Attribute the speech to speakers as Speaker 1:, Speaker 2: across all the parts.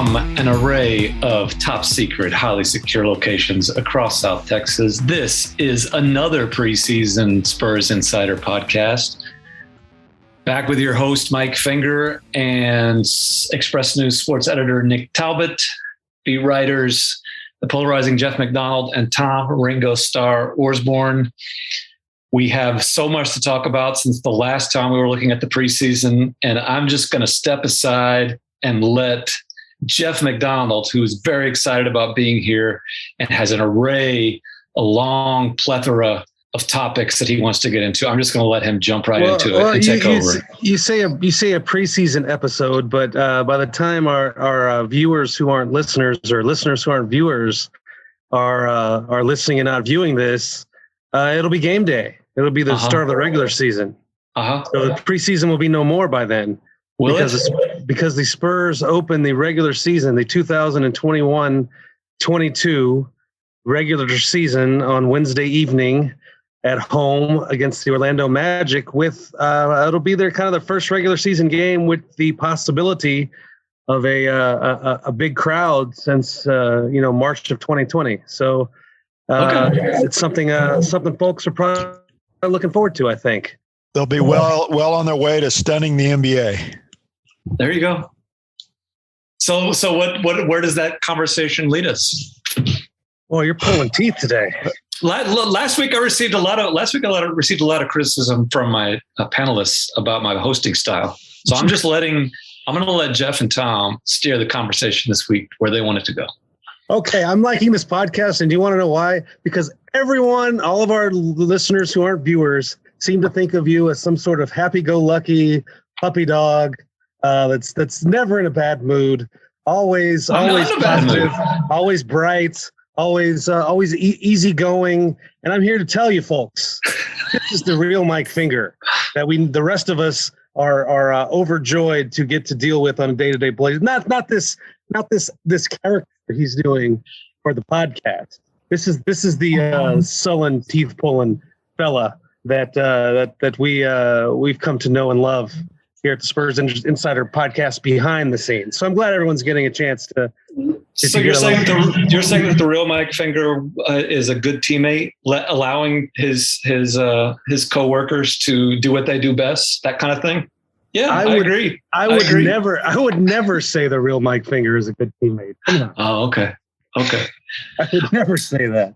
Speaker 1: From an array of top secret, highly secure locations across South Texas, this is another preseason Spurs Insider podcast. Back with your host, Mike Finger, and Express News sports editor, Nick Talbot, beat writers, the polarizing Jeff McDonald, and Tom Ringo star Orsborn. We have so much to talk about since the last time we were looking at the preseason, and I'm just going to step aside and let Jeff McDonald, who's very excited about being here and has an array, a long plethora of topics that he wants to get into. I'm just going to let him jump right into it and take over.
Speaker 2: You say a preseason episode, but by the time our viewers who aren't listeners or listeners who aren't viewers are listening and not viewing this, it'll be game day. It'll be the start of the regular season. So the preseason will be no more by then. Because the Spurs open the regular season, the 2021-22 regular season on Wednesday evening at home against the Orlando Magic with it'll be their kind of the first regular season game with the possibility of a big crowd since March of 2020. So it's something folks are probably looking forward to, I think.
Speaker 3: They'll be well on their way to stunning the NBA.
Speaker 1: There you go. So where does that conversation lead us?
Speaker 2: Well, you're pulling teeth today.
Speaker 1: Last week I received a lot of criticism from my panelists about my hosting style. So I'm going to let Jeff and Tom steer the conversation this week where they want it to go.
Speaker 2: Okay, I'm liking this podcast, and do you want to know why? Because all of our listeners who aren't viewers, seem to think of you as some sort of happy-go-lucky puppy dog that's never in a bad mood, always positive, always bright, always easygoing. And I'm here to tell you, folks, this is the real Mike Finger that the rest of us are overjoyed to get to deal with on a day-to-day basis. Not this character he's doing for the podcast. This is the sullen, teeth-pulling fella that we've come to know and love here at the Spurs Insider podcast behind the scenes. So I'm glad everyone's getting a chance to.
Speaker 1: So you're saying that the real Mike Finger is a good teammate, allowing his coworkers to do what they do best, that kind of thing. Yeah, I agree.
Speaker 2: I would never say the real Mike Finger is a good teammate.
Speaker 1: Oh, okay.
Speaker 2: I would never say that.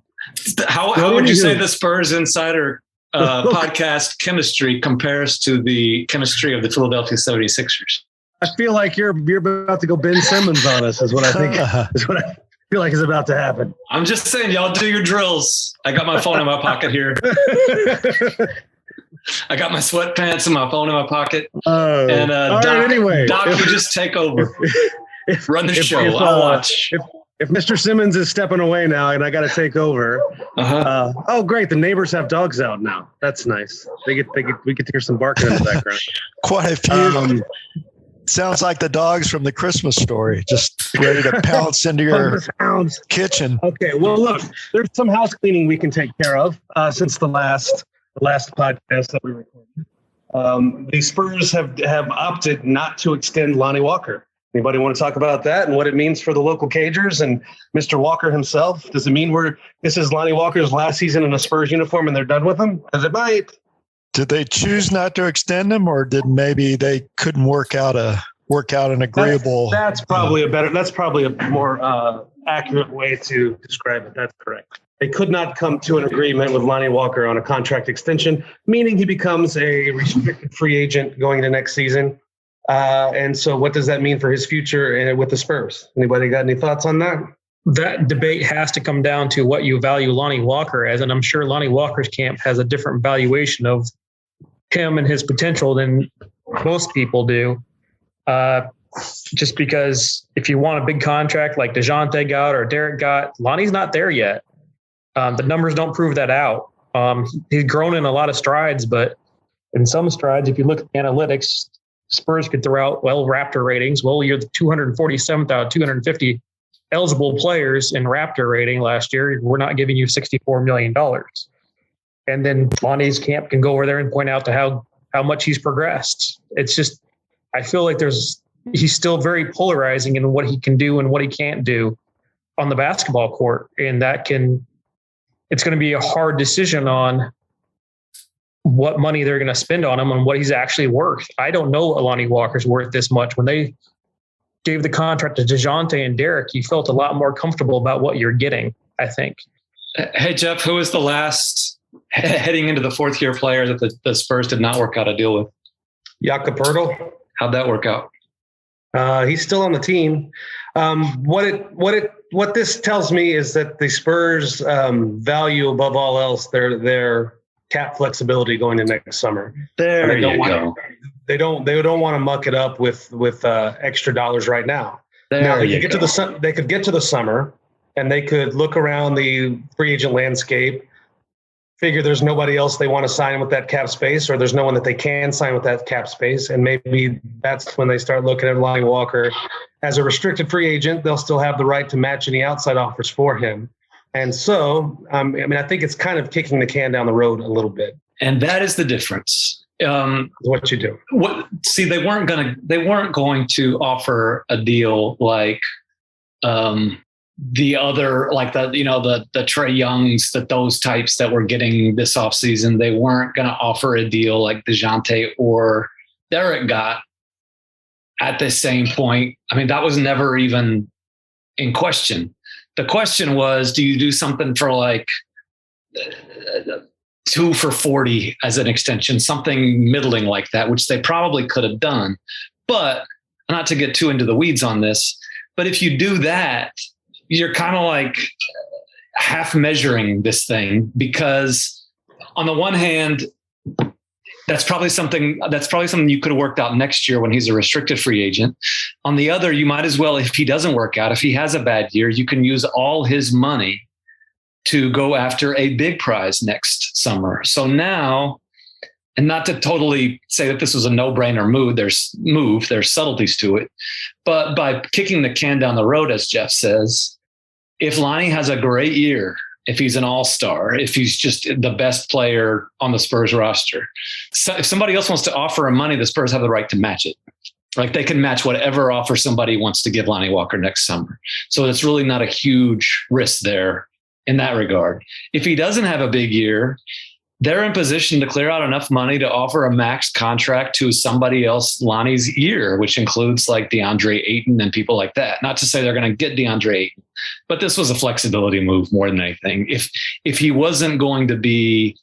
Speaker 1: How would you say the Spurs Insider podcast chemistry compares to the chemistry of the Philadelphia 76ers?
Speaker 2: I feel like you're about to go Ben Simmons on us is what I think is what I feel like is about to happen.
Speaker 1: I'm just saying, y'all do your drills. I got my phone in my pocket here. I got my sweatpants and my phone in my pocket. And Doc, you just take over. Run the show. I'll watch.
Speaker 2: If Mr. Simmons is stepping away now and I got to take over, great! The neighbors have dogs out now. That's nice. We get to hear some barking in the background.
Speaker 3: Quite a few. Sounds like the dogs from the Christmas Story, just ready to pounce into your kitchen.
Speaker 2: Okay, well, look, there's some house cleaning we can take care of since the last podcast that we recorded. The Spurs have opted not to extend Lonnie Walker. Anybody want to talk about that and what it means for the local Cagers and Mr. Walker himself? Does it mean this is Lonnie Walker's last season in a Spurs uniform and they're done with him? Because it might.
Speaker 3: Did they choose not to extend him, or did maybe they couldn't work out an agreeable?
Speaker 2: That's probably a more accurate way to describe it. That's correct. They could not come to an agreement with Lonnie Walker on a contract extension, meaning he becomes a restricted free agent going into next season. And so what does that mean for his future with the Spurs? Anybody got any thoughts on that?
Speaker 4: That debate has to come down to what you value Lonnie Walker as, and I'm sure Lonnie Walker's camp has a different valuation of him and his potential than most people do. Just because if you want a big contract like DeJounte got or Derek got, Lonnie's not there yet. The numbers don't prove that out. He's grown in a lot of strides, but in some strides, if you look at the analytics, Spurs could throw out, Raptor ratings. You're the 247th out of 250 eligible players in Raptor rating last year. We're not giving you $64 million. And then Lonnie's camp can go over there and point out to how much he's progressed. It's just, I feel like there's he's still very polarizing in what he can do and what he can't do on the basketball court. And it's going to be a hard decision on what money they're going to spend on him and what he's actually worth. I don't know Lonnie Walker's worth this much. When they gave the contract to DeJounte and Derek, you felt a lot more comfortable about what you're getting, I think.
Speaker 1: Hey, Jeff, who was the last heading into the fourth year player that the Spurs did not work out a deal with?
Speaker 2: Jakob Poeltl.
Speaker 1: How'd that work out?
Speaker 2: He's still on the team. What this tells me is that the Spurs value above all else their cap flexibility going into next summer.
Speaker 1: There you go.
Speaker 2: They don't want to muck it up with extra dollars right now. Now they could get to the summer and they could look around the free agent landscape, figure there's nobody else they want to sign with that cap space, or there's no one that they can sign with that cap space. And maybe that's when they start looking at Lonnie Walker as a restricted free agent. They'll still have the right to match any outside offers for him. And so, I think it's kind of kicking the can down the road a little bit.
Speaker 1: And that is the difference.
Speaker 2: What you do.
Speaker 1: They weren't going to offer a deal like the other, like the Trae Youngs, those types that were getting this offseason. They weren't going to offer a deal like DeJounte or Derek got at the same point. I mean, that was never even in question. The question was, do you do something for like 2 for $40 as an extension, something middling like that, which they probably could have done. But not to get too into the weeds on this, but if you do that, you're kind of like half measuring this thing, because on the one hand, that's probably something you could have worked out next year when he's a restricted free agent. On the other, you might as well, if he doesn't work out, if he has a bad year, you can use all his money to go after a big prize next summer. So now, and not to totally say that this was a no-brainer move, there's subtleties to it, but by kicking the can down the road, as Jeff says, if Lonnie has a great year, if he's an all-star, if he's just the best player on the Spurs roster, so if somebody else wants to offer him money, the Spurs have the right to match it. Like they can match whatever offer somebody wants to give Lonnie Walker next summer. So it's really not a huge risk there in that regard. If he doesn't have a big year, they're in position to clear out enough money to offer a max contract to somebody else Lonnie's year, which includes like DeAndre Ayton and people like that. Not to say they're going to get DeAndre Ayton, but this was a flexibility move more than anything. If he wasn't going to get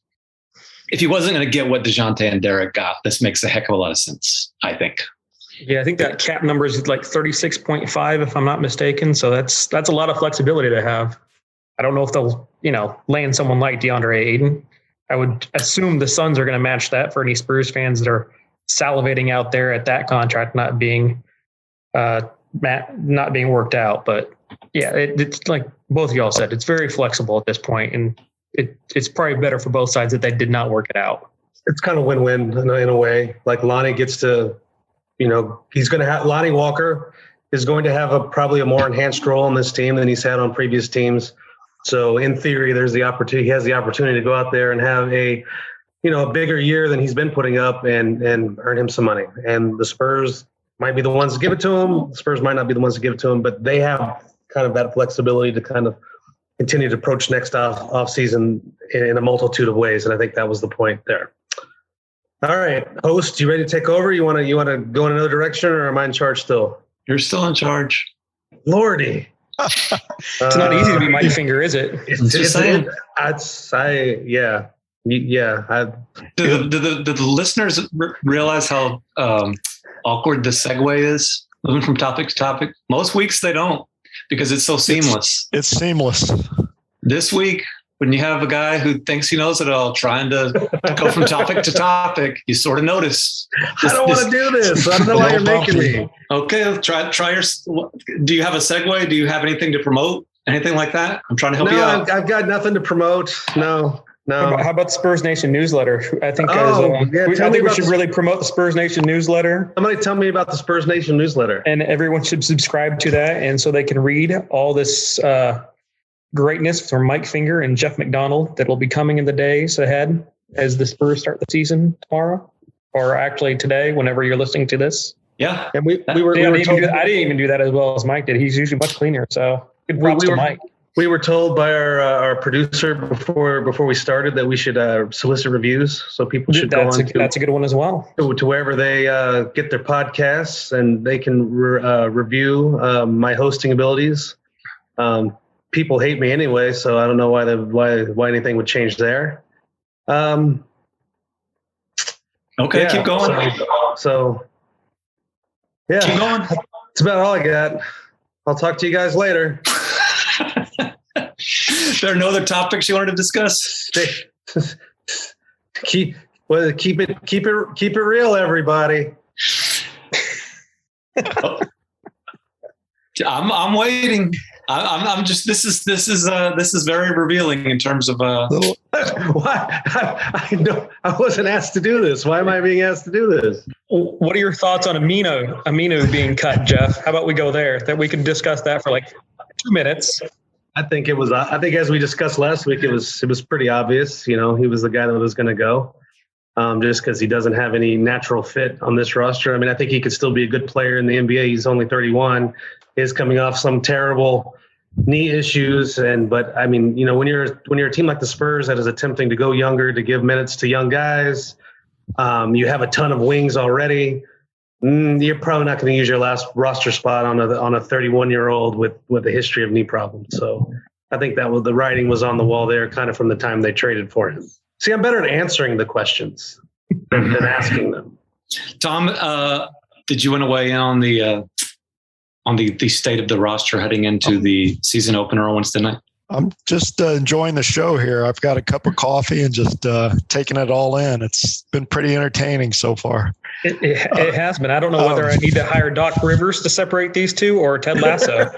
Speaker 1: what DeJounte and Derek got, this makes a heck of a lot of sense, I think.
Speaker 4: Yeah, I think that cap number is like 36.5, if I'm not mistaken. So that's a lot of flexibility to have. I don't know if they'll, land someone like DeAndre Ayton. I would assume the Suns are going to match that for any Spurs fans that are salivating out there at that contract not being worked out. But yeah, it's like both of y'all said, it's very flexible at this point, and it's probably better for both sides that they did not work it out.
Speaker 2: It's kind of win-win in a way. Like Lonnie gets to, he's going to have Lonnie Walker is going to have probably a more enhanced role on this team than he's had on previous teams. So in theory, there's the opportunity. He has the opportunity to go out there and have a bigger year than he's been putting up and earn him some money. And the Spurs might be the ones to give it to him. The Spurs might not be the ones to give it to him, but they have kind of that flexibility to kind of continue to approach next off season in a multitude of ways. And I think that was the point there. All right, host, you ready to take over? You want to go in another direction, or am I in charge still?
Speaker 1: You're still in charge.
Speaker 2: Lordy.
Speaker 4: It's not easy to be Mike Finger, is it?
Speaker 1: Just saying.
Speaker 2: Yeah. Do
Speaker 1: the listeners realize how awkward the segue is, moving from topic to topic? Most weeks they don't, because it's so seamless.
Speaker 3: It's seamless.
Speaker 1: This week, when you have a guy who thinks he knows it all, trying to go from topic to topic, you sort of notice.
Speaker 2: I don't want to do this. I don't know why you're making me.
Speaker 1: Okay, try your. Do you have a segue? Do you have anything to promote? Anything like that? I'm trying to help you out.
Speaker 2: I've got nothing to promote. No.
Speaker 4: How about the Spurs Nation newsletter? I think we should really promote the Spurs Nation newsletter.
Speaker 2: Somebody tell me about the Spurs Nation newsletter.
Speaker 4: And everyone should subscribe to that, and so they can read all this greatness from Mike Finger and Jeff McDonald that will be coming in the days ahead as the Spurs start the season tomorrow, or actually today, whenever you're listening to this.
Speaker 1: Yeah.
Speaker 2: And we were
Speaker 4: I didn't
Speaker 2: told
Speaker 4: even do that as well as Mike did. He's usually much cleaner. So good props to Mike.
Speaker 2: We were told by our producer before we started that we should solicit reviews, so people should go on.
Speaker 4: That's a good one as well.
Speaker 2: To wherever they get their podcasts, and they can review my hosting abilities. People hate me anyway, so I don't know why anything would change there.
Speaker 1: Okay, keep going.
Speaker 2: So yeah,
Speaker 1: keep going.
Speaker 2: That's about all I got. I'll talk to you guys later.
Speaker 1: There are no other topics you wanted to discuss?
Speaker 2: Keep it real, everybody.
Speaker 1: I'm waiting. I'm just. This is very revealing in terms of.
Speaker 2: Why? I wasn't asked to do this. Why am I being asked to do this?
Speaker 4: What are your thoughts on Amino being cut, Jeff? How about we go there? That we could discuss that for like 2 minutes.
Speaker 2: I think as we discussed last week, it was pretty obvious. You know, he was the guy that was going to go, just because he doesn't have any natural fit on this roster. I mean, I think he could still be a good player in the NBA. He's only 31. He's coming off some terrible knee issues, but I mean, you know, when you're a team like the Spurs that is attempting to go younger, to give minutes to young guys, you have a ton of wings already. You're probably not going to use your last roster spot on a 31-year-old with a history of knee problems. So I think the writing was on the wall there, kind of from the time they traded for him. See, I'm better at answering the questions than asking them.
Speaker 1: Tom, did you want to weigh in on the state of the roster heading into the season opener on Wednesday night?
Speaker 3: I'm just enjoying the show here. I've got a cup of coffee and just taking it all in. It's been pretty entertaining so far.
Speaker 4: It has been. I don't know whether I need to hire Doc Rivers to separate these two or Ted Lasso.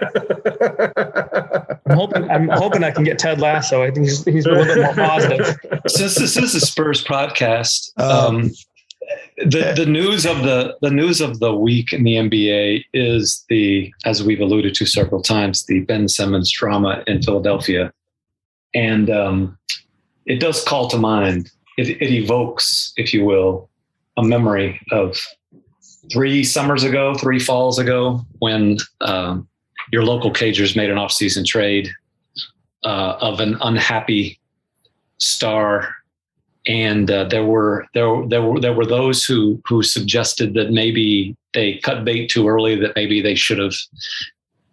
Speaker 4: I'm hoping I can get Ted Lasso. I think he's a little bit more positive.
Speaker 1: Since this is a Spurs podcast, the news of the week in the NBA is as we've alluded to several times, the Ben Simmons drama in Philadelphia, and it does call to mind. It evokes, if you will, a memory of 3 falls ago, when your local Cagers made an off-season trade of an unhappy star. And there were those who suggested that maybe they cut bait too early, that maybe they should have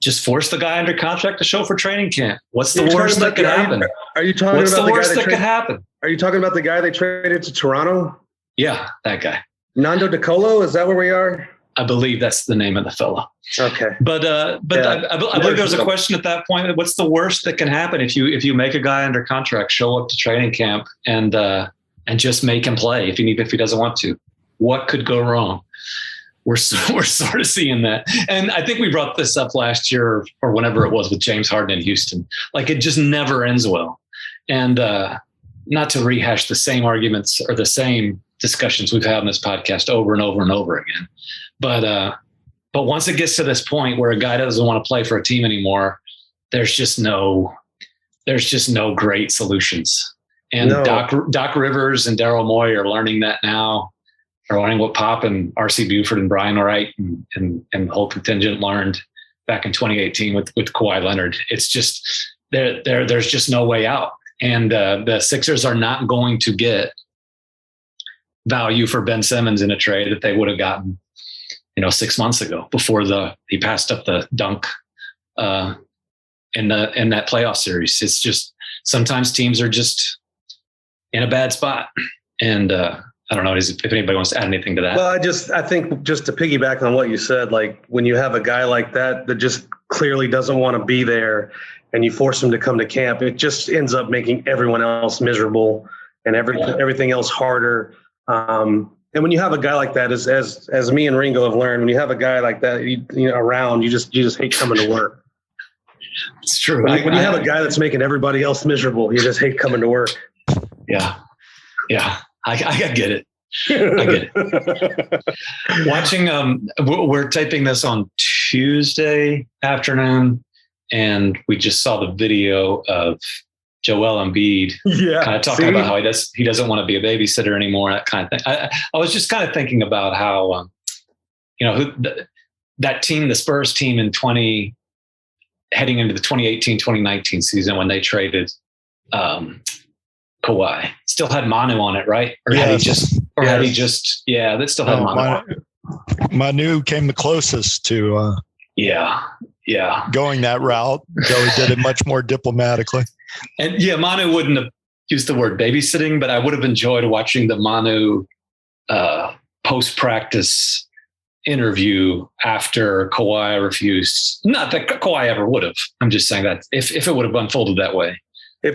Speaker 1: just forced the guy under contract to show for training camp. What's the worst that could happen?
Speaker 2: Are you talking
Speaker 1: What's
Speaker 2: about
Speaker 1: the worst that could happen?
Speaker 2: Are you talking about the guy they traded to Toronto?
Speaker 1: Yeah, that guy.
Speaker 2: Nando DeColo, is that where we are?
Speaker 1: I believe that's the name of the fellow.
Speaker 2: Okay.
Speaker 1: But I believe there was a question at that point. What's the worst that can happen if you make a guy under contract show up to training camp and just make him play if he doesn't want to? What could go wrong? We're sort of seeing that. And I think we brought this up last year or whenever it was with James Harden in Houston. Like, it just never ends well. And not to rehash the same arguments or the same discussions we've had on this podcast over and over and over again. But once it gets to this point where a guy doesn't want to play for a team anymore, there's just no great solutions. And no. Doc Rivers and Daryl Moy are learning that now. Are learning what Pop and R.C. Buford and Brian Wright and the whole contingent learned back in 2018 with Kawhi Leonard. It's just there's just no way out. And the Sixers are not going to get value for Ben Simmons in a trade that they would have gotten, 6 months ago before he passed up the dunk in that playoff series. It's just sometimes teams are just in a bad spot. And I don't know if anybody wants to add anything to that.
Speaker 2: Well, I think just to piggyback on what you said, like when you have a guy like that just clearly doesn't want to be there and you force him to come to camp, it just ends up making everyone else miserable and everything else harder. And when you have a guy like that, as me and Ringo have learned, when you have a guy like that around, you just hate coming to work.
Speaker 1: It's true.
Speaker 2: When you have a guy that's making everybody else miserable, you just hate coming to work.
Speaker 1: Yeah. I get it. I get it. Watching, we're taping this on Tuesday afternoon, and we just saw the video of Joel Embiid kind of talking about how he doesn't want to be a babysitter anymore, that kind of thing. I was just kind of thinking about how that team, the Spurs team heading into the 2018-2019 season when they traded Kawhi, still had Manu on it, right? Or had he just? That still had Manu.
Speaker 3: Manu came the closest to going that route, though he did it much more diplomatically.
Speaker 1: And Manu wouldn't have used the word babysitting, but I would have enjoyed watching the Manu post-practice interview after Kawhi refused. Not that Kawhi ever would have. I'm just saying that if it would have unfolded that way, there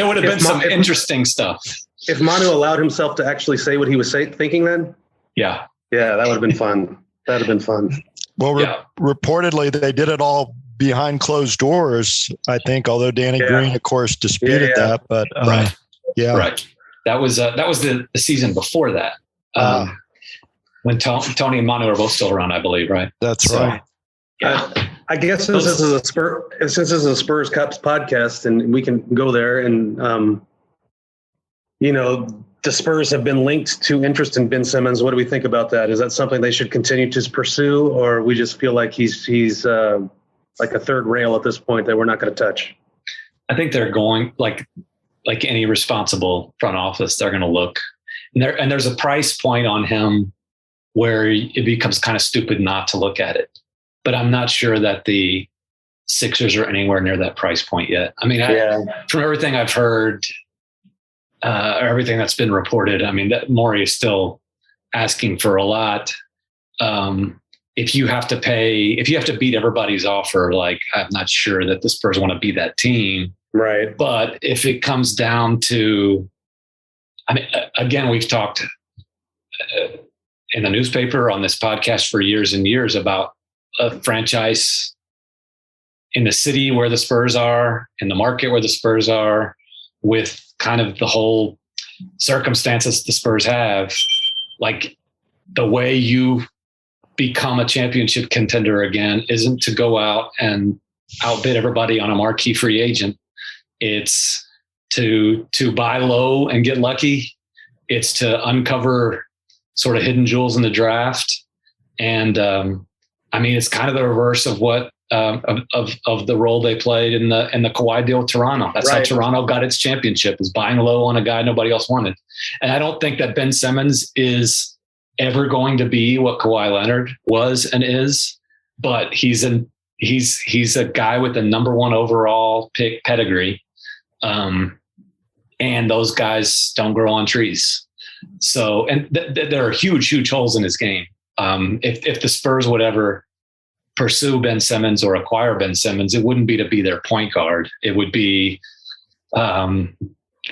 Speaker 1: would have been some interesting stuff.
Speaker 2: If Manu allowed himself to actually say what he was thinking then?
Speaker 1: Yeah,
Speaker 2: that would have been fun. That would have been fun.
Speaker 3: Well, reportedly, they did it all behind closed doors, I think, although Danny Green, of course, disputed that. But
Speaker 1: right. That was the season before that, when Tony and Manu are both still around, I believe, right?
Speaker 3: That's right.
Speaker 1: Yeah.
Speaker 2: I guess since this is a Spurs Cups podcast, and we can go there, and the Spurs have been linked to interest in Ben Simmons. What do we think about that? Is that something they should continue to pursue, or we just feel like he's like a third rail at this point that we're not going to touch?
Speaker 1: I think they're going like any responsible front office. They're going to look, and there's a price point on him where it becomes kind of stupid not to look at it. But I'm not sure that the Sixers are anywhere near that price point yet. I mean, from everything I've heard, everything that's been reported, I mean, that Morey is still asking for a lot. If you have to beat everybody's offer, like, I'm not sure that the Spurs want to be that team.
Speaker 2: Right.
Speaker 1: But if it comes down to, I mean, again, we've talked in the newspaper, on this podcast for years and years about a franchise in the city where the Spurs are, in the market where the Spurs are, with kind of the whole circumstances the Spurs have. Like, the way you become a championship contender again isn't to go out and outbid everybody on a marquee free agent. It's to buy low and get lucky. It's to uncover sort of hidden jewels in the draft. And I mean, it's kind of the reverse of what of the role they played in the Kawhi deal with Toronto. That's how Toronto got its championship, is buying low on a guy nobody else wanted. And I don't think that Ben Simmons is ever going to be what Kawhi Leonard was and is, but he's a guy with the number one overall pick pedigree. And those guys don't grow on trees. So, and there are huge holes in his game. If the Spurs would ever pursue Ben Simmons or acquire Ben Simmons, it wouldn't be to be their point guard. It would be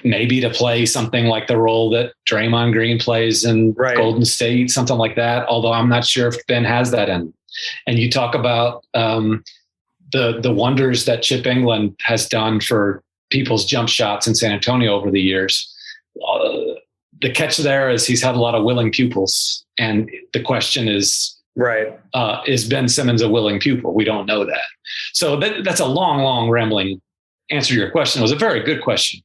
Speaker 1: maybe to play something like the role that Draymond Green plays in Golden State, something like that. Although I'm not sure if Ben has that in. And you talk about the wonders that Chip England has done for people's jump shots in San Antonio over the years. The catch there is he's had a lot of willing pupils. And the question is, is Ben Simmons a willing pupil? We don't know that. So that's a long rambling answer to your question. It was a very good question.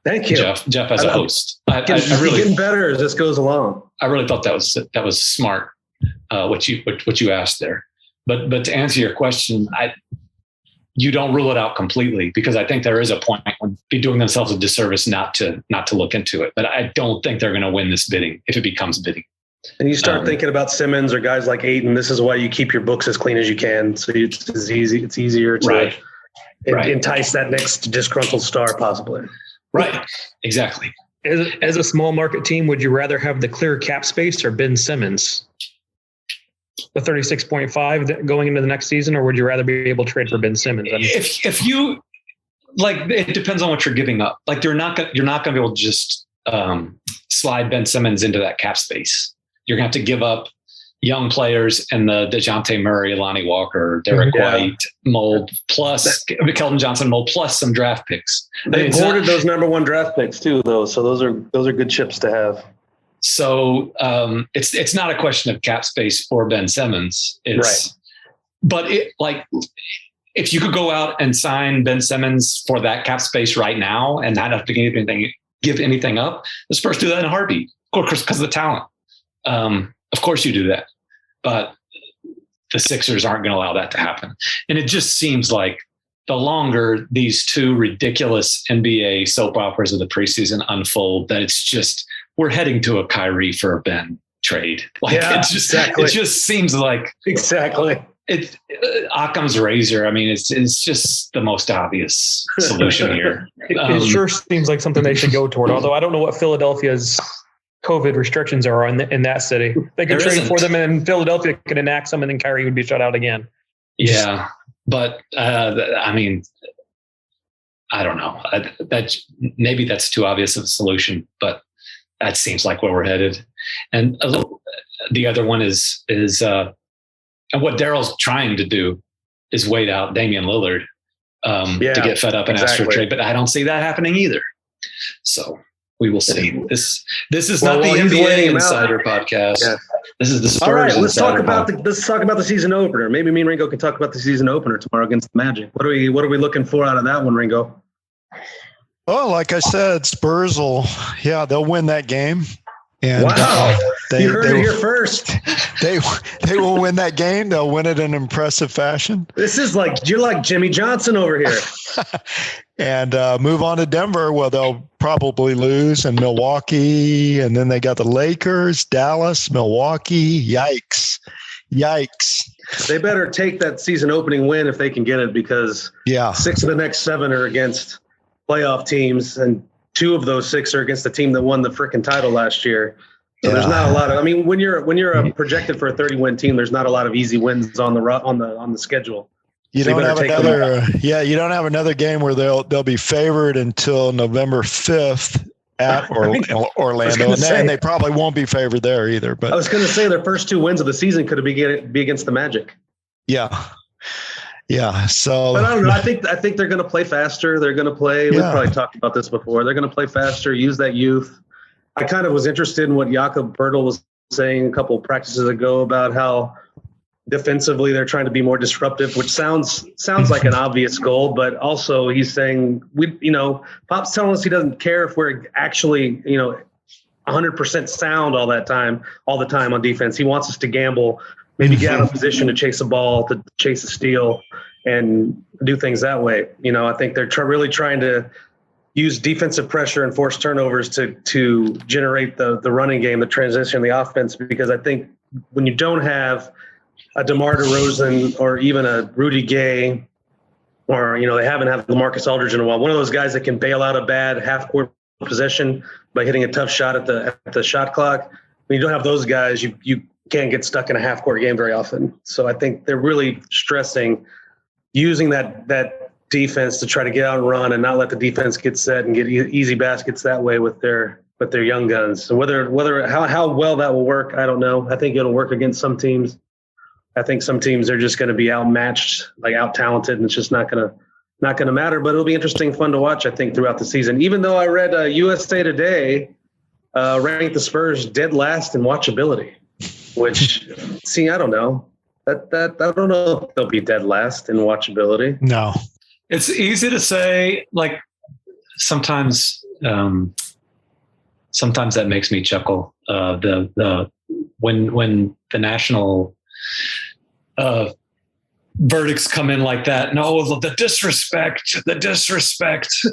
Speaker 2: Thank you,
Speaker 1: Jeff, as a host. I really
Speaker 2: getting better as this goes along.
Speaker 1: I really thought that was smart, what you asked there. But to answer your question, you don't rule it out completely, because I think there is a point when be doing themselves a disservice not to look into it. But I don't think they're going to win this bidding if it bemes bidding.
Speaker 2: And you start thinking about Simmons or guys like Ayton. This is why you keep your books as clean as you can. So it's easier to entice that next disgruntled star, possibly.
Speaker 1: Right. Exactly.
Speaker 4: As a small market team, would you rather have the clear cap space or Ben Simmons? The 36.5 going into the next season, or would you rather be able to trade for Ben Simmons? I mean,
Speaker 1: if you like, it depends on what you're giving up. Like, you're not going to be able to just slide Ben Simmons into that cap space. You're going to have to give up young players in the DeJounte Murray, Lonnie Walker, Derek White mold, plus Keldon Johnson mold, plus some draft picks.
Speaker 2: They hoarded those number one draft picks too, though. So those are good chips to have.
Speaker 1: So it's not a question of cap space for Ben Simmons. But if you could go out and sign Ben Simmons for that cap space right now and not have to give anything up, the Spurs do that in a heartbeat. Of course, because of the talent. Of course you do that. but the Sixers aren't going to allow that to happen. And it just seems like the longer these two ridiculous NBA soap operas of the preseason unfold, that it's just, we're heading to a Kyrie for a Ben trade. Like it just seems like Occam's razor. I mean, it's just the most obvious solution here.
Speaker 4: It sure seems like something they should go toward. Although I don't know what Philadelphia's COVID restrictions are in that city. They could trade for them, and Philadelphia could enact some, and then Kyrie would be shut out again.
Speaker 1: Yeah, but I mean, I don't know. That maybe that's too obvious of a solution, but that seems like where we're headed. And the other one is and what Daryl's trying to do is wait out Damian Lillard to get fed up and ask for a trade, but I don't see that happening either. So we will see. This is not the NBA Insider podcast. Yeah. This is the Spurs.
Speaker 2: All right, let's talk
Speaker 1: Insider
Speaker 2: about the season opener. Maybe me and Ringo can talk about the season opener tomorrow against the Magic. What are we looking for out of that one, Ringo?
Speaker 3: Oh, like I said, Spurs they'll win that game. And
Speaker 2: wow, you heard it here first.
Speaker 3: They will win that game. They'll win it in impressive fashion.
Speaker 2: This is you're like Jimmy Johnson over here.
Speaker 3: And move on to Denver. Well, they'll probably lose, and Milwaukee, and then they got the Lakers, Dallas, Milwaukee. Yikes.
Speaker 2: They better take that season opening win if they can get it, because 6 of the next 7 are against playoff teams, and 2 of those 6 are against the team that won the freaking title last year. So there's not a lot of. I mean, when you're projected for a 30-win team, there's not a lot of easy wins on the schedule.
Speaker 3: You don't have another. Yeah, you don't have another game where they'll be favored until November 5th at Orlando, and they probably won't be favored there either. But
Speaker 2: I was going to say their first 2 wins of the season could be against the Magic.
Speaker 3: Yeah. So,
Speaker 2: but I don't know. I think they're going to play faster. They're going to play. We've probably talked about this before. They're going to play faster. Use that youth. I kind of was interested in what Jakob Poeltl was saying a couple of practices ago about how defensively they're trying to be more disruptive, which sounds like an obvious goal, but also he's saying Pop's telling us he doesn't care if we're actually 100% sound all the time on defense. He wants us to gamble, maybe get out of position to chase a ball, to chase a steal, and do things that way. I think they're really trying to use defensive pressure and force turnovers to generate the running game, the transition, the offense, because I think when you don't have a DeMar DeRozan or even a Rudy Gay, or they haven't had LaMarcus Aldridge in a while, one of those guys that can bail out a bad half-court possession by hitting a tough shot at the shot clock. When you don't have those guys, you can't get stuck in a half-court game very often. So I think they're really stressing using that defense to try to get out and run and not let the defense get set and get easy baskets that way with their young guns. So how well that will work, I don't know. I think it'll work against some teams. I think some teams are just going to be outmatched, out-talented, and it's just not going to matter. But it'll be interesting, fun to watch, I think, throughout the season. Even though I read USA Today ranked the Spurs dead last in watchability, which, I don't know. I don't know if they'll be dead last in watchability.
Speaker 3: No.
Speaker 1: It's easy to say, sometimes that makes me chuckle. When the national verdicts come in like that. No, the disrespect.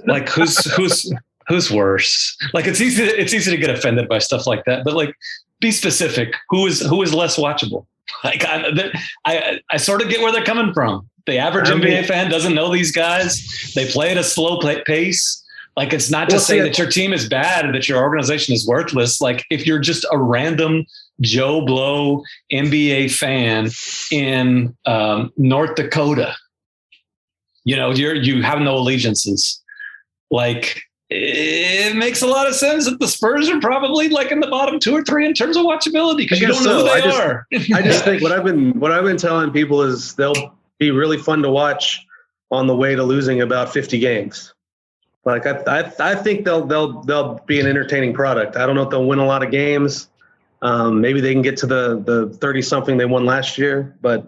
Speaker 1: Like who's worse? It's easy to get offended by stuff like that. But be specific. Who is less watchable? I sort of get where they're coming from. The average NBA fan doesn't know these guys. They play at a slow pace. It's not to say that your team is bad or that your organization is worthless. If you're just a random Joe Blow NBA fan in North Dakota, you have no allegiances. It makes a lot of sense that the Spurs are probably in the bottom 2 or 3 in terms of watchability because you don't know who they are.
Speaker 2: I just think what I've been telling people is they'll be really fun to watch on the way to losing about 50 games. I think they'll be an entertaining product. I don't know if they'll win a lot of games. Maybe they can get to the 30-something they won last year, but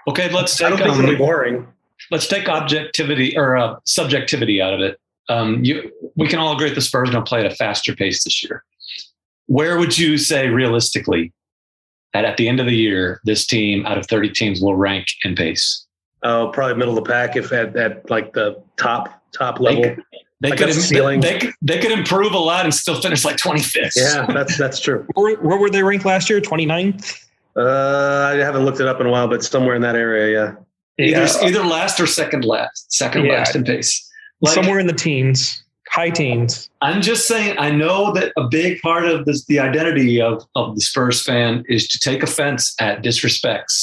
Speaker 1: okay, let's take.
Speaker 2: I don't think it'll be boring.
Speaker 1: Let's take objectivity or subjectivity out of it. We can all agree that the Spurs are going to play at a faster pace this year. Where would you say realistically that at the end of the year, this team out of 30 teams will rank in pace?
Speaker 2: Oh, probably middle of the pack if at like the top level.
Speaker 1: They could improve a lot and still finish like 25th.
Speaker 2: Yeah, that's true.
Speaker 4: Where were they ranked last year? 29th?
Speaker 2: I haven't looked it up in a while, but somewhere in that area,
Speaker 1: yeah. Either last or second last in pace. Like,
Speaker 4: somewhere in the teens, high teens.
Speaker 1: I'm just saying, I know that a big part of the identity of the Spurs fan is to take offense at disrespect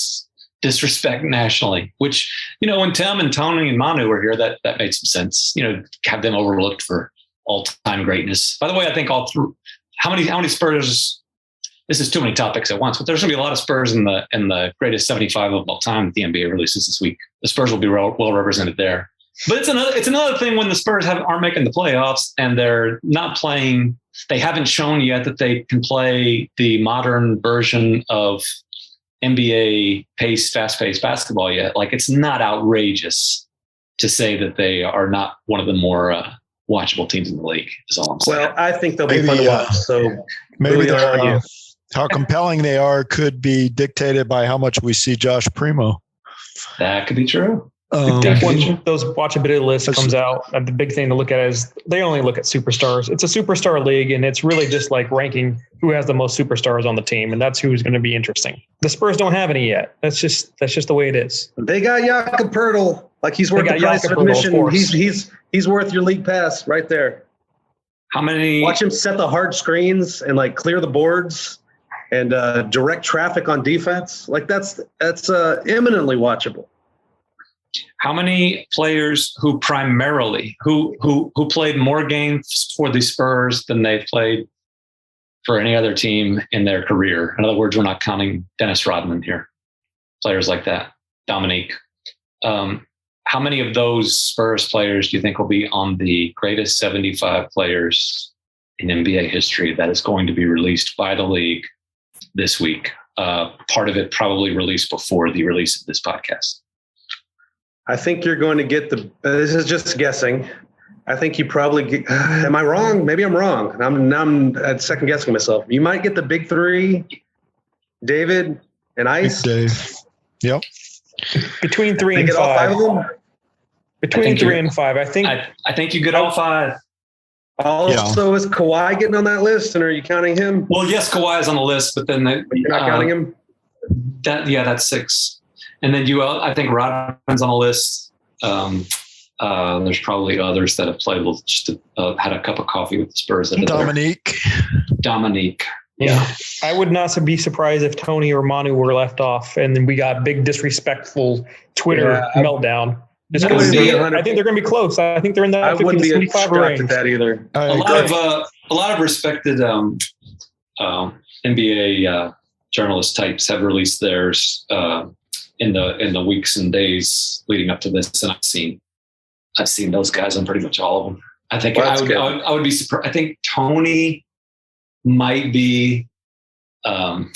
Speaker 1: nationally, which, when Tim and Tony and Manu were here, that made some sense, have them overlooked for all-time greatness. By the way, I think how many Spurs, this is too many topics at once, but there's going to be a lot of Spurs in the greatest 75 of all time that the NBA releases this week. The Spurs will be well represented there. But it's another thing when the Spurs aren't making the playoffs and they're not playing. They haven't shown yet that they can play the modern version of NBA fast-paced basketball yet. Like, it's not outrageous to say that they are not one of the more watchable teams in the league, is all I'm saying.
Speaker 2: Well, I think they'll be fun to watch. So
Speaker 3: maybe how compelling they are could be dictated by how much we see Josh Primo.
Speaker 1: That could be true.
Speaker 4: I think when those watchability lists comes out, the big thing to look at is they only look at superstars. It's a superstar league, and it's really just like ranking who has the most superstars on the team, and that's who's going to be interesting. The Spurs don't have any yet. That's just the way it is.
Speaker 2: They got Jakob Poeltl. Like, he's worth the price of admission. He's worth your league pass right there.
Speaker 1: How many?
Speaker 2: Watch him set the hard screens and like clear the boards and direct traffic on defense. Like, that's eminently watchable.
Speaker 1: How many players who primarily who played more games for the Spurs than they played for any other team in their career? In other words, we're not counting Dennis Rodman here. Players like that, Dominique. How many of those Spurs players do you think will be on the greatest 75 players in NBA history that is going to be released by the league this week? Part of it probably released before the release of this podcast.
Speaker 2: I think you're going to get this is just guessing. I think you probably get, am I wrong? Maybe I'm wrong. I'm second guessing myself. You might get the big three, David and Ice.
Speaker 3: Big Dave. Yep.
Speaker 4: Between 3 and 5.
Speaker 2: All 5 of them?
Speaker 4: Between 3 and 5. I
Speaker 1: think you get all 5.
Speaker 2: Also, is Kawhi getting on that list, and are you counting him?
Speaker 1: Well, yes, Kawhi is on the list, but then
Speaker 2: you're not counting him?
Speaker 1: That's 6. And then I think Rodman's on the list. There's probably others that have played had a cup of coffee with the Spurs. Dominique.
Speaker 4: Yeah. I would not be surprised if Tony or Manu were left off, and then we got big disrespectful Twitter meltdown. I think they're going to be close. I think they're in that 50 to 75 range.
Speaker 2: At that either.
Speaker 1: A lot of respected NBA journalist types have released theirs in the weeks and days leading up to this, and I've seen those guys on pretty much all of them. I think I would be surprised. I think Tony might be the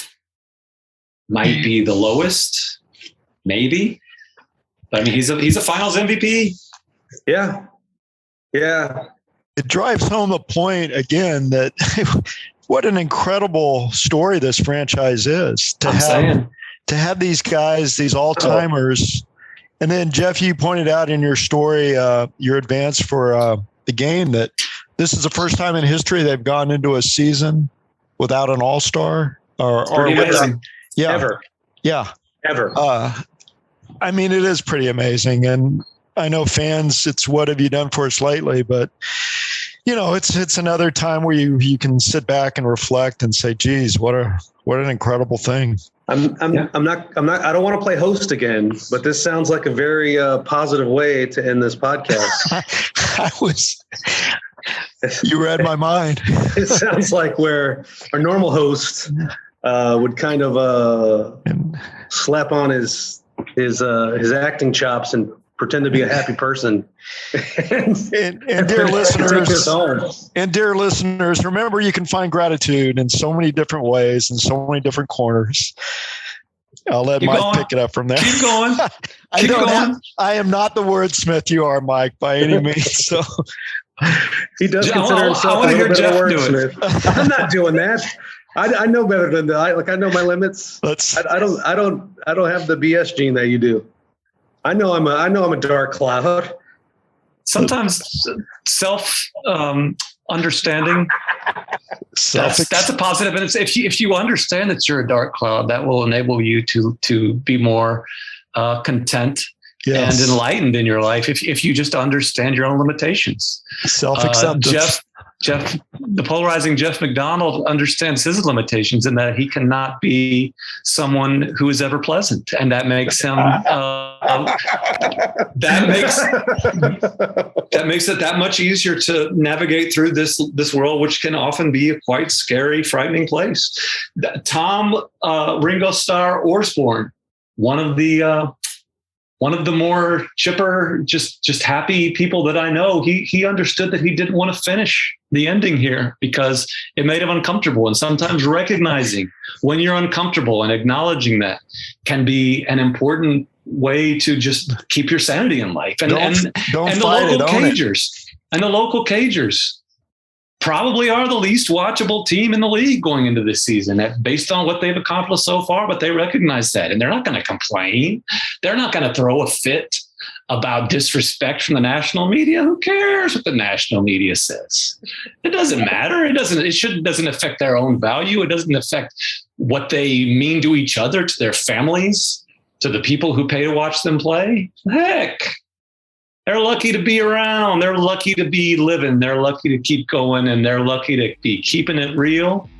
Speaker 1: lowest, maybe. But I mean, he's a Finals MVP.
Speaker 2: Yeah.
Speaker 3: It drives home a point again that what an incredible story this franchise is to have these guys, these all-timers. And then, Jeff, you pointed out in your story, your advance for the game, that this is the first time in history they've gone into a season without an all-star.
Speaker 1: Ever.
Speaker 3: Yeah.
Speaker 2: Ever.
Speaker 3: I mean, it is pretty amazing. And I know fans, it's what have you done for us lately? But, it's another time where you can sit back and reflect and say, geez, what an incredible thing.
Speaker 2: I don't want to play host again, but this sounds like a very positive way to end this podcast.
Speaker 3: You read my mind.
Speaker 2: It sounds like where our normal host would kind of slap on his acting chops and pretend to be a happy person. and
Speaker 3: dear listeners, remember you can find gratitude in so many different ways and so many different corners. I'll let Mike pick it up from there.
Speaker 1: Keep going.
Speaker 3: I am not the wordsmith you are, Mike, by any means. So
Speaker 2: he does consider himself a little bit of a wordsmith. I'm not doing that. I know better than that. I know my limits. I don't have the BS gene that you do. I know I'm a dark cloud.
Speaker 1: Sometimes understanding. That's a positive. And if you understand that you're a dark cloud, that will enable you to be more content and enlightened in your life. If you just understand your own limitations.
Speaker 3: Self-acceptance.
Speaker 1: The polarizing Jeff McDonald understands his limitations in that he cannot be someone who is ever pleasant, and that makes him that makes it that much easier to navigate through this world, which can often be a quite scary, frightening place. Tom Ringo Starr Orsborn, one of the more chipper, just happy people that I know, he understood that he didn't want to finish the ending here because it made him uncomfortable. And sometimes recognizing when you're uncomfortable and acknowledging that can be an important way to just keep your sanity in life. And the local cagers probably are the least watchable team in the league going into this season based on what they've accomplished so far, but they recognize that and they're not going to complain. They're not going to throw a fit about disrespect from the national media. Who cares what the national media says? It doesn't matter. It doesn't affect their own value. It doesn't affect what they mean to each other, to their families, to the people who pay to watch them play. Heck, they're lucky to be around. They're lucky to be living. They're lucky to keep going, and they're lucky to be keeping it real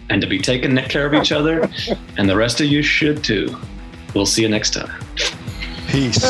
Speaker 1: and to be taking care of each other. And the rest of you should too. We'll see you next time.
Speaker 3: Peace.